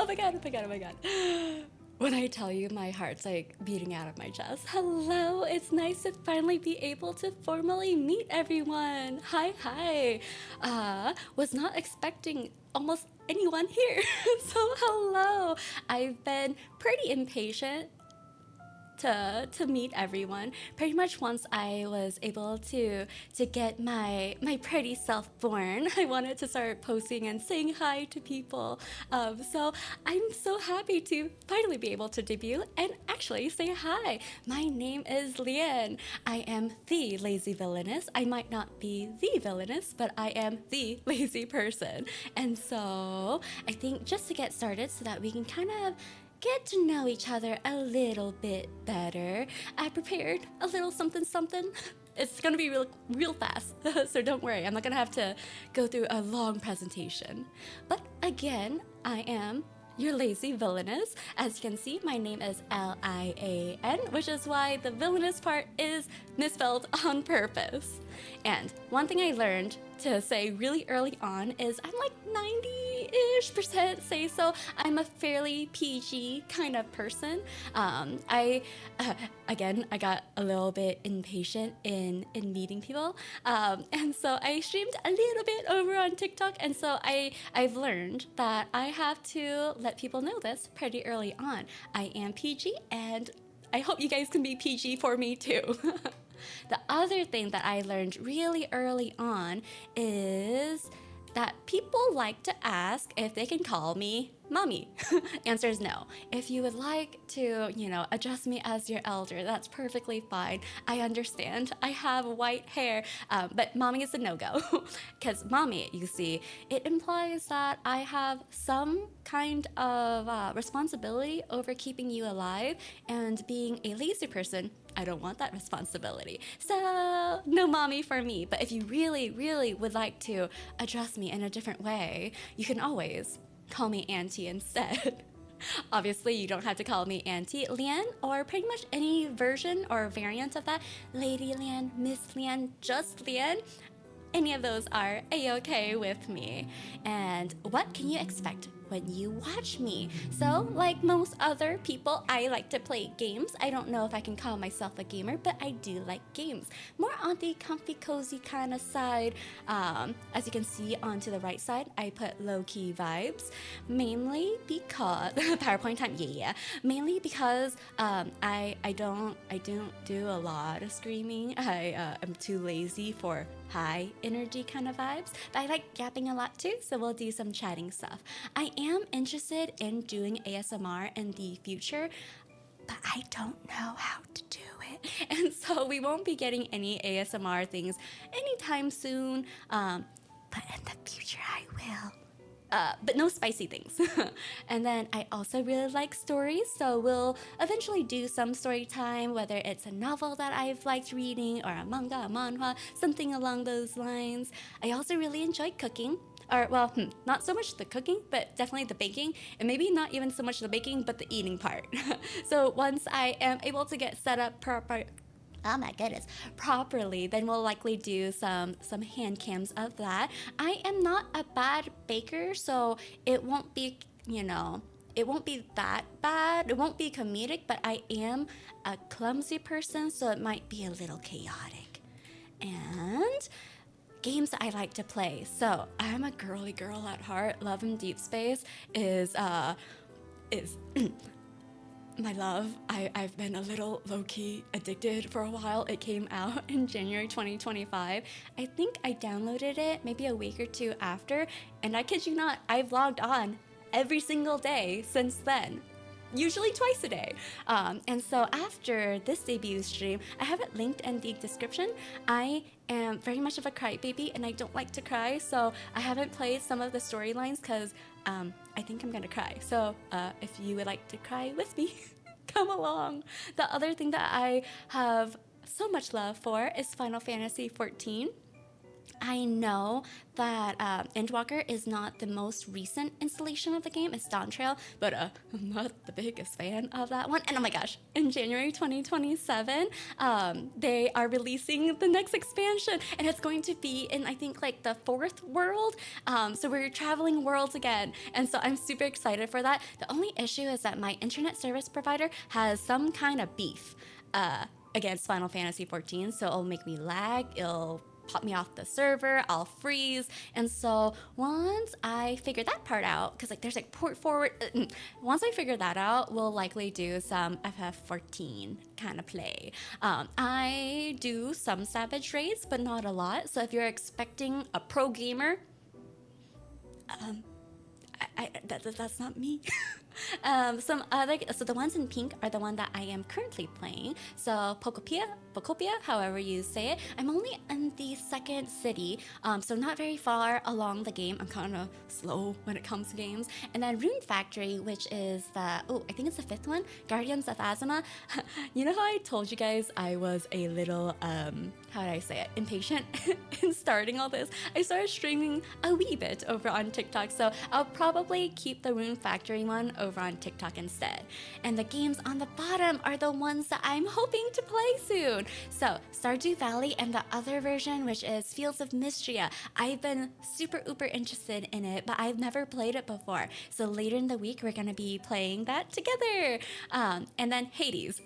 Oh my god, oh my god, oh my god. When I tell you my heart's like beating out of my chest. Hello, it's nice to finally be able to formally meet everyone. Hi, hi. Was not expecting almost anyone here. So hello. I've been pretty impatient to meet everyone. Pretty much once I was able to get my pretty self born, I wanted to start posting and saying hi to people. So I'm so happy to finally be able to debut and actually say hi. My name is Lian. I am the lazy villainess. I might not be the villainess, but I am the lazy person. And so I think just to get started so that we can kind of get to know each other a little bit better, I prepared a little something something. It's gonna be real fast, so don't worry. I'm not gonna have to go through a long presentation. But again, I am your lazy villainess. As you can see, my name is Lian, which is why the villainous part is misspelled on purpose. And one thing I learned to say really early on is I'm like 90-ish% say so. I'm a fairly PG kind of person. Again, I got a little bit impatient in meeting people. And so I streamed a little bit over on TikTok. And so I've learned that I have to let people know this pretty early on. I am PG, and I hope you guys can be PG for me too. The other thing that I learned really early on is that people like to ask if they can call me mommy. Answer is no. If you would like to, address me as your elder, that's perfectly fine. I understand. I have white hair, but mommy is a no-go. Because mommy, you see, it implies that I have some kind of responsibility over keeping you alive, and being a lazy person, I don't want that responsibility. So no mommy for me. But if you really, really would like to address me in a different way, you can always call me auntie instead. Obviously, you don't have to call me Auntie Lian, or pretty much any version or variant of that. Lady Lian, Miss Lian, just Lian. Any of those are a-okay with me. And what can you expect when you watch me? So, like most other people, I like to play games. I don't know if I can call myself a gamer, but I do like games. More on the comfy, cozy kind of side. As you can see onto the right side, I put low-key vibes, mainly because PowerPoint time, yeah. Mainly because I don't do a lot of screaming. I am too lazy for high energy kind of vibes, but I like yapping a lot too, so we'll do some chatting stuff. I am interested in doing ASMR in the future, but I don't know how to do it, and so we won't be getting any ASMR things anytime soon, but in the future I will. But no spicy things. And then I also really like stories, so we'll eventually do some story time, whether it's a novel that I've liked reading, or a manga, a manhwa, something along those lines. I also really enjoy cooking. Or, well, not so much the cooking, but definitely the baking. And maybe not even so much the baking, but the eating part. So once I am able to get set up oh my goodness, properly, then we'll likely do some hand cams of that. I am not a bad baker, so it won't be, it won't be that bad. It won't be comedic, but I am a clumsy person, so it might be a little chaotic. And games that I like to play. So I'm a girly girl at heart. Love in Deep Space is my love. I've been a little low-key addicted for a while. It came out in January 2025. I think I downloaded it maybe a week or two after, and I kid you not, I've logged on every single day since then. Usually twice a day. And so after this debut stream, I have it linked in the description. I am very much of a crybaby, and I don't like to cry, so I haven't played some of the storylines because I think I'm gonna cry. So if you would like to cry with me, come along. The other thing that I have so much love for is Final Fantasy XIV. I know that Endwalker is not the most recent installation of the game. It's Dawn Trail, but I'm not the biggest fan of that one. And oh my gosh, in January 2027, they are releasing the next expansion, and it's going to be in, I think, like the fourth world. So we're traveling worlds again, and so I'm super excited for that. The only issue is that my internet service provider has some kind of beef against Final Fantasy 14, so it'll make me lag. It'll pop me off the server, I'll freeze. And so once I figure that part out, because like there's like port forward, once I figure that out, we'll likely do some FF14 kind of play. I do some Savage raids, but not a lot. So if you're expecting a pro gamer, that's not me. So the ones in pink are the one that I am currently playing. So Pokopia, however you say it. I'm only in the second city, so not very far along the game. I'm kind of slow when it comes to games. And then Rune Factory, which is I think it's the fifth one, Guardians of Azuma. You know how I told you guys I was a little, how did I say it, impatient in starting all this? I started streaming a wee bit over on TikTok, so I'll probably keep the Rune Factory one over on TikTok instead. And the games on the bottom are the ones that I'm hoping to play soon. So Stardew Valley and the other version, which is Fields of Mystria. I've been super uber interested in it, but I've never played it before. So later in the week, we're gonna be playing that together. And then Hades.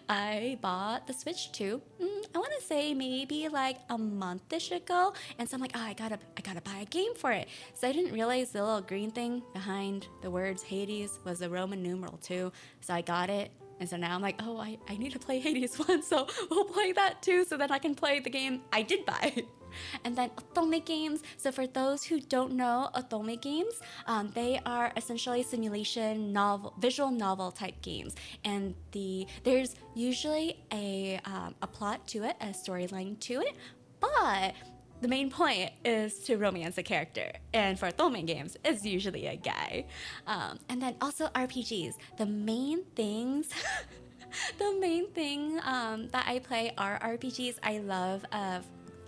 I bought the Switch 2. I want to say maybe like a month-ish ago, and so I'm like, oh, I gotta buy a game for it. So I didn't realize the little green thing behind the words Hades was a Roman numeral 2. So I got it, and so now I'm like, oh, I need to play Hades 1, so we'll play that too, so that I can play the game I did buy. And then Otome games. So for those who don't know Otome games, they are essentially simulation novel, visual novel type games. And there's usually a plot to it, a storyline to it, but the main point is to romance a character. And for Otome games, it's usually a guy. And then also RPGs. The main things the main thing that I play are RPGs. I love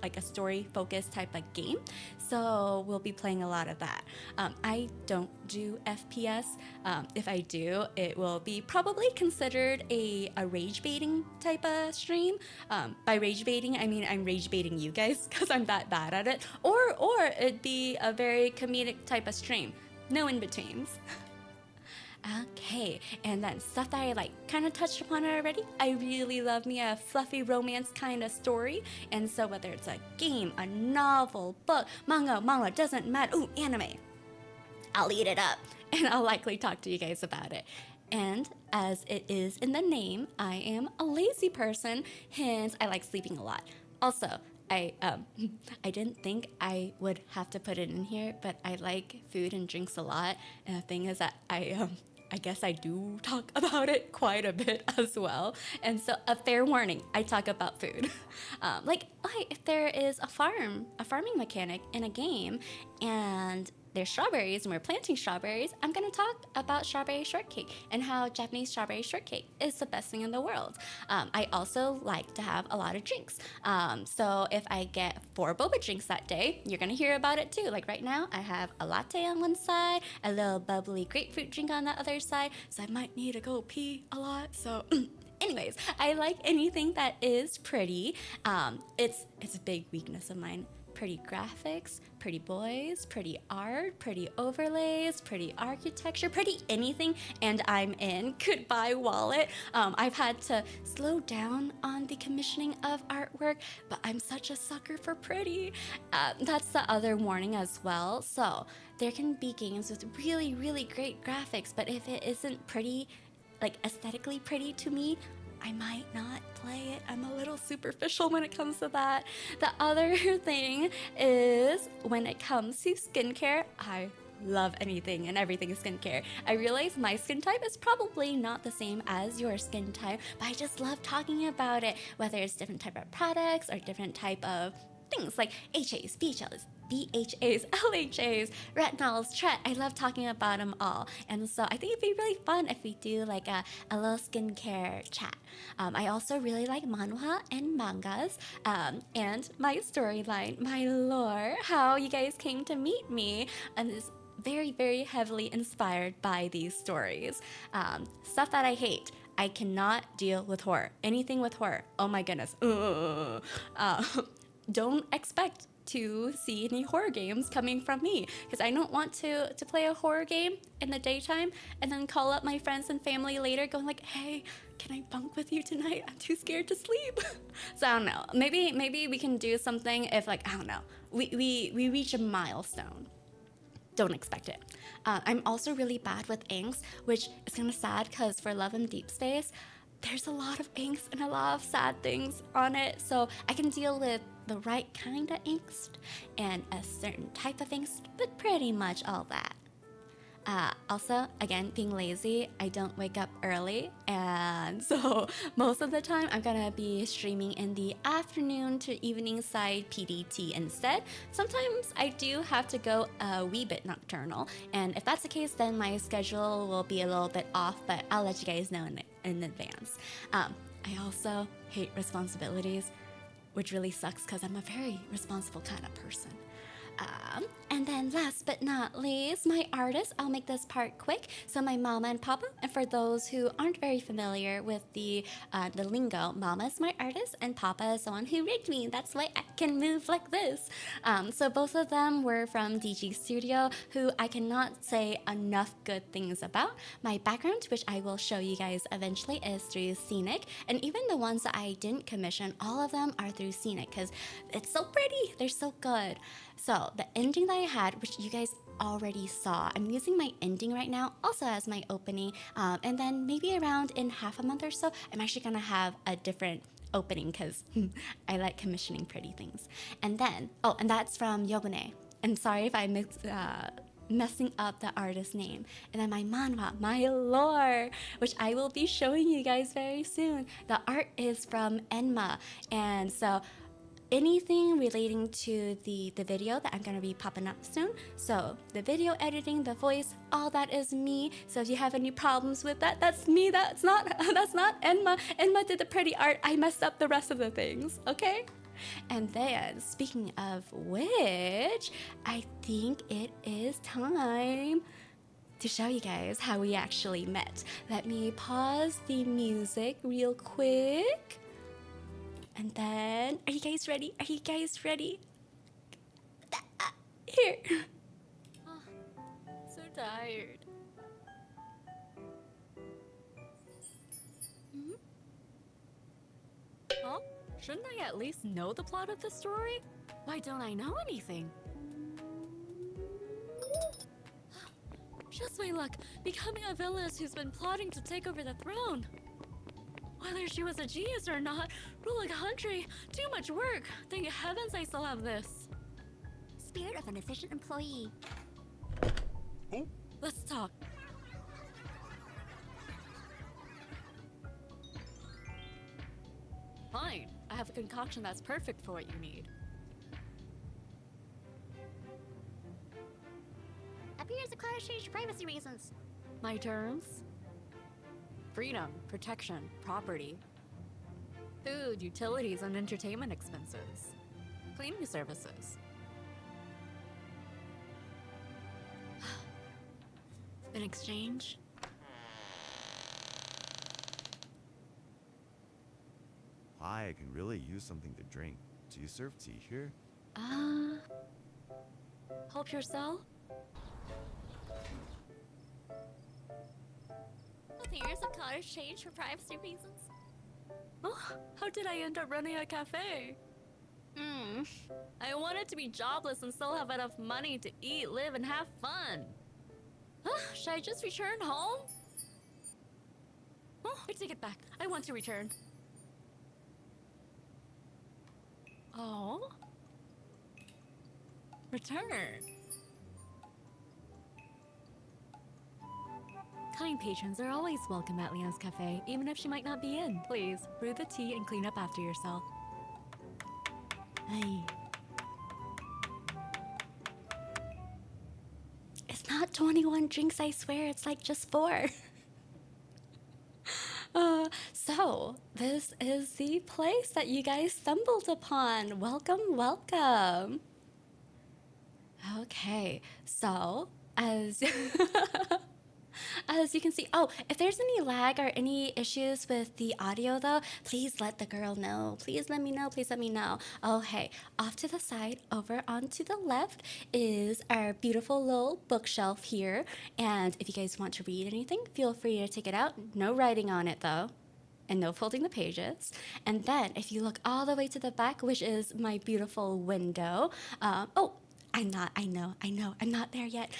like a story focused type of game, so we'll be playing a lot of that. I don't do FPS. If I do, it will be probably considered a rage baiting type of stream. By rage baiting, I mean I'm rage baiting you guys because I'm that bad at it, or it'd be a very comedic type of stream, no in-betweens. Okay, and then stuff that I like kind of touched upon it already. I really love me a fluffy romance kind of story, and so whether it's a game, a novel, book, manga, doesn't matter. Ooh, anime. I'll eat it up, and I'll likely talk to you guys about it. And as it is in the name, I am a lazy person, hence I like sleeping a lot. Also, I didn't think I would have to put it in here, but I like food and drinks a lot, and the thing is that I guess I do talk about it quite a bit as well. And so a fair warning, I talk about food. If there is a farming mechanic in a game and there's strawberries and we're planting strawberries, I'm gonna talk about strawberry shortcake and how Japanese strawberry shortcake is the best thing in the world. I also like to have a lot of drinks. So if I get 4 boba drinks that day, you're gonna hear about it too. Like right now, I have a latte on one side, a little bubbly grapefruit drink on the other side, so I might need to go pee a lot, so anyways, I like anything that is pretty. It's a big weakness of mine. Pretty graphics, pretty boys, pretty art, pretty overlays, pretty architecture, pretty anything, and I'm in. Goodbye, wallet. I've had to slow down on the commissioning of artwork, but I'm such a sucker for pretty. That's the other warning as well. So there can be games with really, really great graphics, but if it isn't pretty, like aesthetically pretty to me, I might not play it. I'm a little superficial when it comes to that. The other thing is when it comes to skincare, I love anything and everything skincare. I realize my skin type is probably not the same as your skin type, but I just love talking about it, whether it's different type of products or different type of things like HAs, BHAs, BHAs, LHAs, retinols, tret. I love talking about them all. And so I think it'd be really fun if we do like a little skincare chat. I also really like manhwa and mangas, and my storyline, my lore, how you guys came to meet me, and is very, very heavily inspired by these stories. Stuff that I hate. I cannot deal with horror. Anything with horror. Oh my goodness. Don't expect to see any horror games coming from me, because I don't want to play a horror game in the daytime and then call up my friends and family later going like, hey, can I bunk with you tonight? I'm too scared to sleep. So I don't know. Maybe we can do something if, like, I don't know, we reach a milestone. Don't expect it. I'm also really bad with inks, which is kind of sad because for Love in Deep Space, there's a lot of inks and a lot of sad things on it. So I can deal with the right kind of angst and a certain type of angst, but pretty much all that. Also, again, being lazy, I don't wake up early, and so most of the time I'm gonna be streaming in the afternoon to evening side PDT instead. Sometimes I do have to go a wee bit nocturnal, and if that's the case, then my schedule will be a little bit off, but I'll let you guys know in advance. I also hate responsibilities, which really sucks because I'm a very responsible kind of person. And then last but not least, my artist. I'll make this part quick. So my mama and papa, and for those who aren't very familiar with the lingo, mama's my artist and papa is the one who rigged me. That's why I can move like this. So both of them were from DG Studio, who I cannot say enough good things about. My background, which I will show you guys eventually, is through Scenic, and even the ones that I didn't commission, all of them are through Scenic because it's so pretty. They're so good. So the ending that I had, which you guys already saw, I'm using my ending right now also as my opening, and then maybe around in half a month or so, I'm actually gonna have a different opening because I like commissioning pretty things. And then, oh, and that's from Yobune. And sorry if I messing up the artist name. And then my manhwa, my lore, which I will be showing you guys very soon. The art is from Enma, and so anything relating to the video that I'm gonna be popping up soon. So the video editing, the voice, all that is me. So if you have any problems with that, that's me. That's not Enma. Enma did the pretty art. I messed up the rest of the things, okay? And then, speaking of which, I think it is time to show you guys how we actually met. Let me pause the music real quick. And then, are you guys ready? Are you guys ready? Here. Oh, so tired. Huh? Shouldn't I at least know the plot of the story? Why don't I know anything? Just my luck, becoming a villainess who's been plotting to take over the throne. Whether she was a genius or not, rule a country, too much work. Thank heavens I still have this. Spirit of an efficient employee. Oh? Let's talk. Fine. I have a concoction that's perfect for what you need. Appears the cloud change for privacy reasons. My terms? Freedom, protection, property, food, utilities, and entertainment expenses, cleaning services. In exchange? Hi, I can really use something to drink. Do you serve tea here? Help yourself? Here's a cottage change for privacy reasons. Oh, how did I end up running a cafe? I wanted to be jobless and still have enough money to eat, live, and have fun. Should I just return home? Oh, I take it back. I want to return. Oh? Return. Kind patrons are always welcome at Lian's cafe, even if she might not be in. Please, brew the tea and clean up after yourself. Hey. not 21 drinks, I swear, it's like just 4. So this is the place that you guys stumbled upon. Welcome, welcome. Okay, so as as you can see, oh, if there's any lag or any issues with the audio though, please let the girl know. Please let me know. Please let me know. Oh, hey, off to the side, over onto the left is our beautiful little bookshelf here. And if you guys want to read anything, feel free to take it out. No writing on it though. And no folding the pages. And then if you look all the way to the back, which is my beautiful window, I'm not there yet.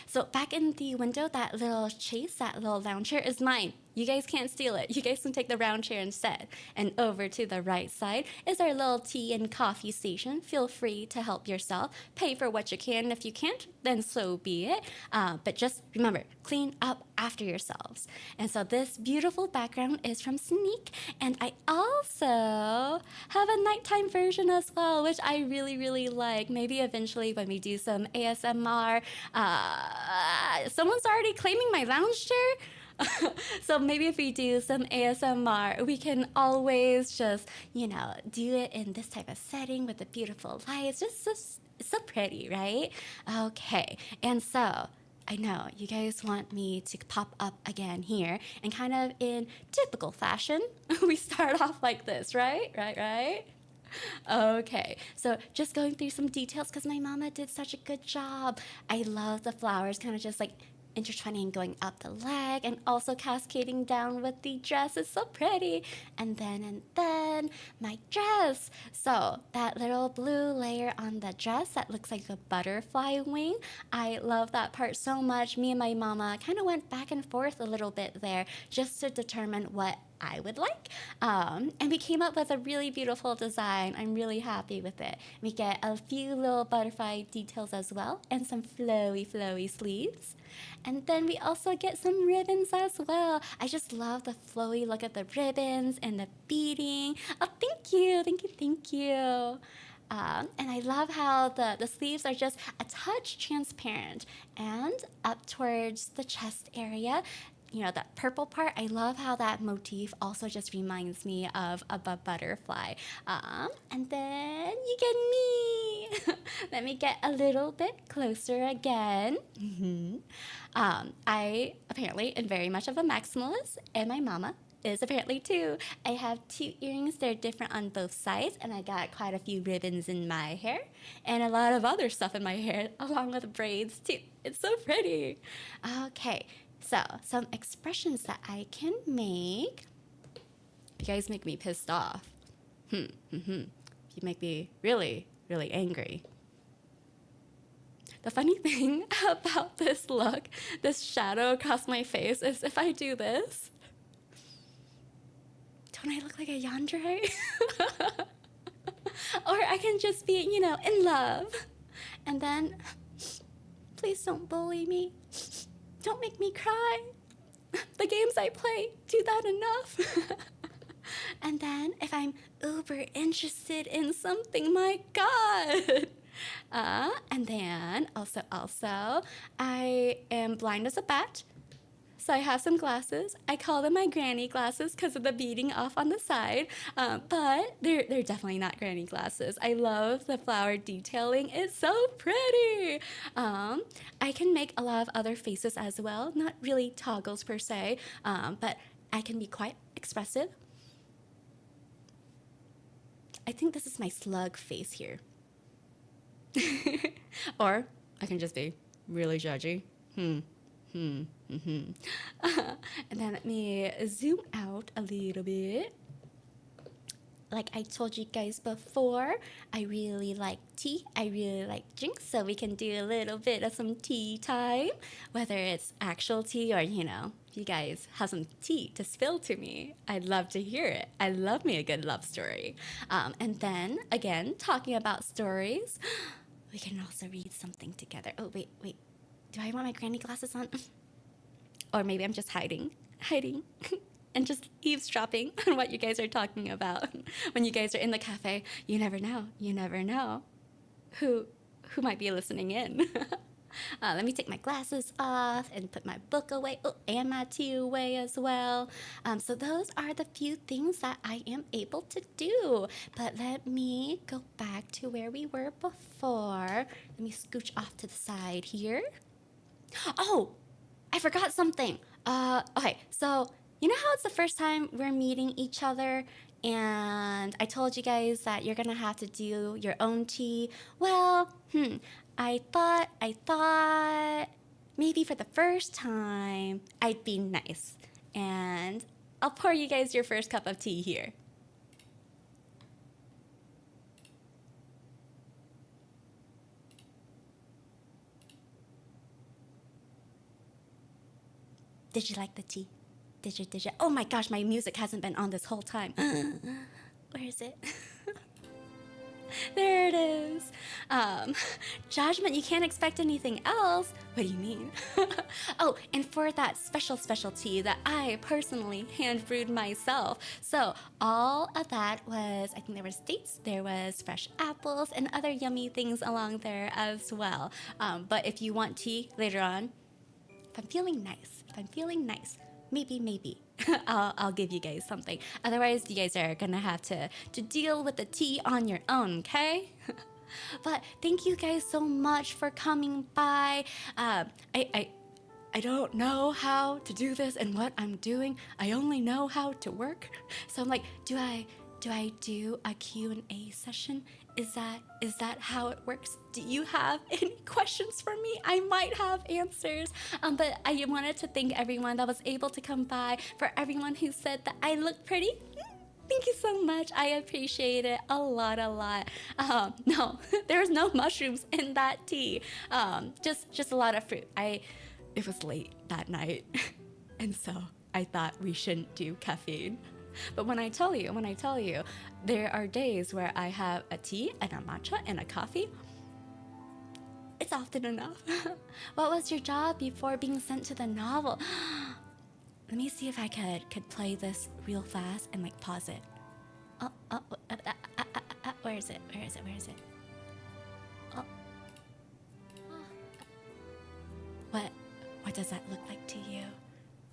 So back in the window, that little chase, that little lounge chair is mine. You guys can't steal it. You guys can take the round chair instead. And over to the right side is our little tea and coffee station. Feel free to help yourself. Pay for what you can. If you can't, then so be it. But just remember, clean up after yourselves. And so this beautiful background is from Sneak. And I also have a nighttime version as well, which I really, really like. Maybe eventually when we do some ASMR, someone's already claiming my lounge chair. So maybe if we do some ASMR, we can always just, do it in this type of setting with the beautiful lights. Just it's so pretty, right? Okay, and so I know you guys want me to pop up again here, and kind of in typical fashion, we start off like this, right? Right? Okay, so just going through some details because my mama did such a good job. I love the flowers kind of just like intertwining going up the leg and also cascading down with the dress. It's so pretty. And then my dress. So that little blue layer on the dress that looks like a butterfly wing. I love that part so much. Me and my mama kind of went back and forth a little bit there just to determine what I would like. And we came up with a really beautiful design. I'm really happy with it. We get a few little butterfly details as well and some flowy sleeves. And then we also get some ribbons as well. I just love the flowy look of the ribbons and the beading. Oh, thank you. And I love how the sleeves are just a touch transparent and up towards the chest area. That purple part, I love how that motif also just reminds me of a butterfly. And then you get me. Let me get a little bit closer again. I apparently am very much of a maximalist, and my mama is apparently too. I have 2 earrings. They're different on both sides, and I got quite a few ribbons in my hair and a lot of other stuff in my hair, along with braids too. It's so pretty. Okay. So, some expressions that I can make. You guys make me pissed off. You make me really, really angry. The funny thing about this look, this shadow across my face, is if I do this, don't I look like a yandere? Or I can just be, in love. And then, please don't bully me. Don't make me cry. The games I play do that enough. And then if I'm uber interested in something, my God. And then also, I am blind as a bat. So I have some glasses. I call them my granny glasses because of the beading off on the side. But they're definitely not granny glasses. I love the flower detailing. It's so pretty. I can make a lot of other faces as well. Not really toggles per se, but I can be quite expressive. I think this is my slug face here. Or I can just be really judgy. And then let me zoom out a little bit. Like I told you guys before, I really like tea. I really like drinks, so we can do a little bit of some tea time. Whether it's actual tea or, if you guys have some tea to spill to me, I'd love to hear it. I love me a good love story. And then, again, talking about stories, we can also read something together. Oh, wait. Do I want my granny glasses on? Or maybe I'm just hiding, and just eavesdropping on what you guys are talking about. When you guys are in the cafe, you never know who might be listening in. Let me take my glasses off and put my book away. Oh, and my tea away as well. So those are the few things that I am able to do. But let me go back to where we were before. Let me scooch off to the side here. Oh, I forgot something. Okay, so you know how it's the first time we're meeting each other, and I told you guys that you're gonna have to do your own tea. Well, I thought maybe for the first time I'd be nice, and I'll pour you guys your first cup of tea here. Did you like the tea? Did you? Oh my gosh, my music hasn't been on this whole time. Where is it? There it is. Judgment, you can't expect anything else. What do you mean? Oh, and for that special tea that I personally hand brewed myself. So all of that was, I think there was dates, there was fresh apples, and other yummy things along there as well. But if you want tea later on, if I'm feeling nice, maybe I'll give you guys something. Otherwise, you guys are gonna have to deal with the tea on your own, okay? But thank you guys so much for coming by. I don't know how to do this and what I'm doing. I only know how to work. So I'm like, do I do a Q&A session? Is that how it works? Do you have any questions for me? I might have answers. But I wanted to thank everyone that was able to come by, for everyone who said that I look pretty. Thank you so much. I appreciate it a lot. No, there's no mushrooms in that tea. Just a lot of fruit. It was late that night, and so I thought we shouldn't do caffeine. But when I tell you, there are days where I have a tea and a matcha and a coffee, it's often enough. What was your job before being sent to the novel? Let me see if I could play this real fast and like pause it. Where is it? Oh. What does that look like to you?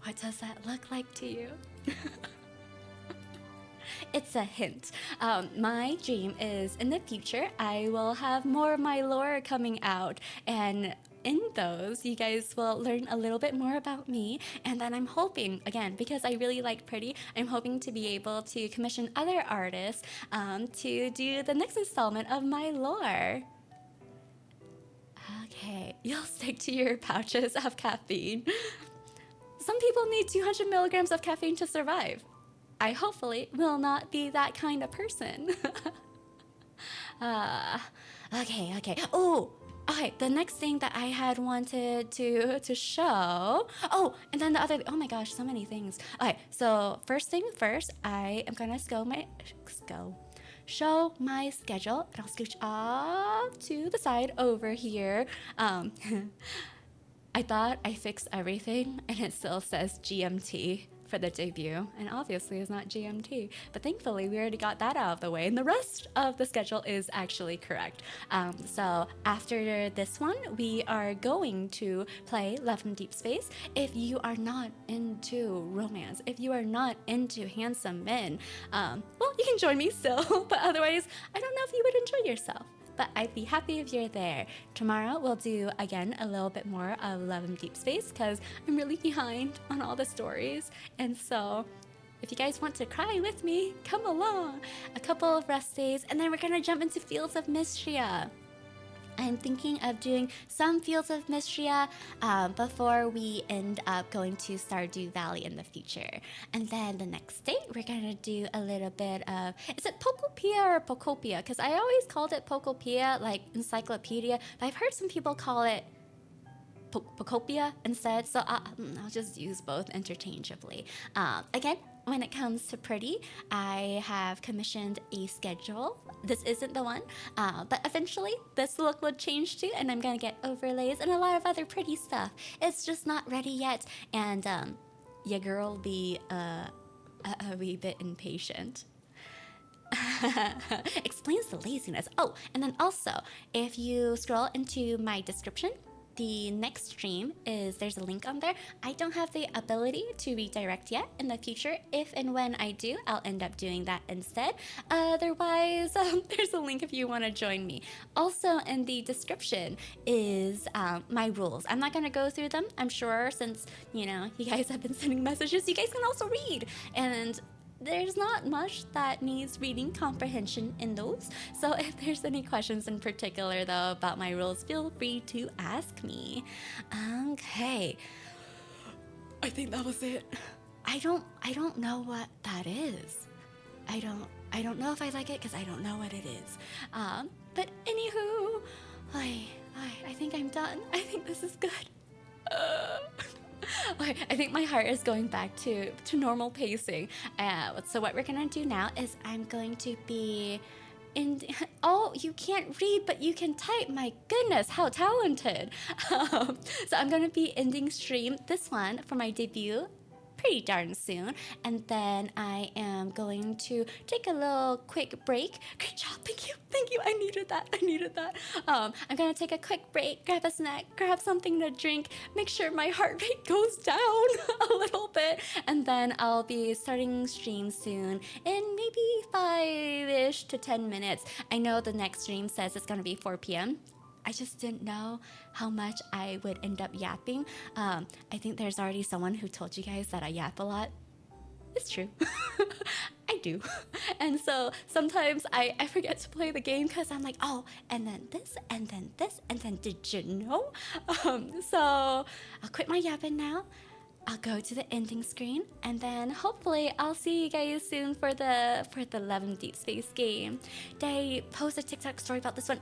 What does that look like to you? It's a hint. My dream is in the future, I will have more of my lore coming out, and in those, you guys will learn a little bit more about me. And then I'm hoping, again, because I really like pretty, I'm hoping to be able to commission other artists to do the next installment of my lore. Okay, you'll stick to your pouches of caffeine. Some people need 200 milligrams of caffeine to survive. I hopefully will not be that kind of person. Okay. Oh, okay. The next thing that I had wanted to show. Oh, and then the other. Oh my gosh, so many things. Okay, so first thing first, I am gonna show my schedule, and I'll scooch off to the side over here. I thought I fixed everything, and it still says GMT for the debut, and obviously it's not GMT, but thankfully we already got that out of the way, and the rest of the schedule is actually correct. So after this one, we are going to play Love in Deep Space. If you are not into romance, if you are not into handsome men, well, you can join me still, but otherwise, I don't know if you would enjoy yourself. But I'd be happy if you're there. Tomorrow we'll do, again, a little bit more of Love in Deep Space, because I'm really behind on all the stories. And so if you guys want to cry with me, come along. A couple of rest days, and then we're going to jump into Fields of Mystria. I'm thinking of doing some Fields of Mystria before we end up going to Stardew Valley in the future. And then the next day, we're going to do a little bit of... Is it Pokopia or Pokopia? Because I always called it Pokopia, like encyclopedia. But I've heard some people call it Pokopia instead. So I'll just use both interchangeably. Again, when it comes to pretty, I have commissioned a schedule. This isn't the one, but eventually this look will change too, and I'm gonna get overlays and a lot of other pretty stuff. It's just not ready yet, and your girl will be a wee bit impatient. Explains the laziness. Oh, and then also, if you scroll into my description, the next stream is there's a link on there. I don't have the ability to redirect yet. In the future, if and when I do, I'll end up doing that instead. Otherwise, there's a link if you want to join me. Also, in the description is my rules. I'm not going to go through them. I'm sure since, you guys have been sending messages, you guys can also read. And there's not much that needs reading comprehension in those. So if there's any questions in particular though about my rules, feel free to ask me. Okay. I think that was it. I don't know what that is. I don't know if I like it because I don't know what it is. But anywho, I think I'm done. I think this is good. I think my heart is going back to normal pacing. So what we're gonna do now is I'm going to be oh, you can't read, but you can type. My goodness, how talented. So I'm gonna be ending stream, this one, for my debut pretty darn soon, and then I am going to take a little quick break. Great job, thank you, I needed that. I'm gonna take a quick break, grab a snack, grab something to drink, make sure my heart rate goes down a little bit, and then I'll be starting stream soon in maybe 5-ish to 10 minutes. I know the next stream says it's gonna be 4 p.m. I just didn't know how much I would end up yapping. I think there's already someone who told you guys that I yap a lot. It's true. I do. And so sometimes I forget to play the game because I'm like, oh, and then this, and then this, and then did you know? So I'll quit my yapping now. I'll go to the ending screen, and then hopefully I'll see you guys soon for the 11 Deep Space game. Did I post a TikTok story about this one?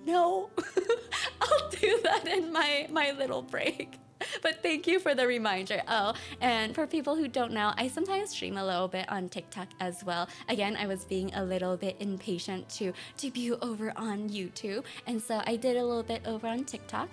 No, I'll do that in my little break. But thank you for the reminder. Oh, and for people who don't know, I sometimes stream a little bit on TikTok as well. Again, I was being a little bit impatient to debut over on YouTube, and so I did a little bit over on TikTok.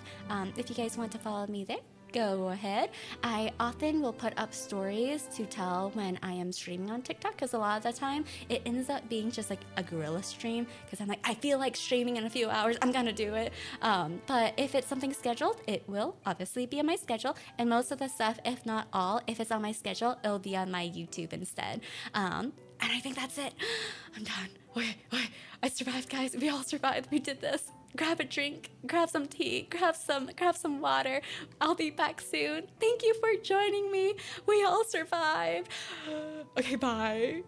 If you guys want to follow me there, go ahead. I often will put up stories to tell when I am streaming on TikTok, because a lot of the time it ends up being just like a guerrilla stream, because I'm like, I feel like streaming in a few hours, I'm gonna do it. But if it's something scheduled, it will obviously be on my schedule, and most of the stuff, if not all, if it's on my schedule, it'll be on my YouTube instead. And I think that's it. I'm done. Wait, I survived, guys. We all survived. We did this. Grab a drink, grab some tea, grab some water. I'll be back soon. Thank you for joining me. We all survived. Okay, bye.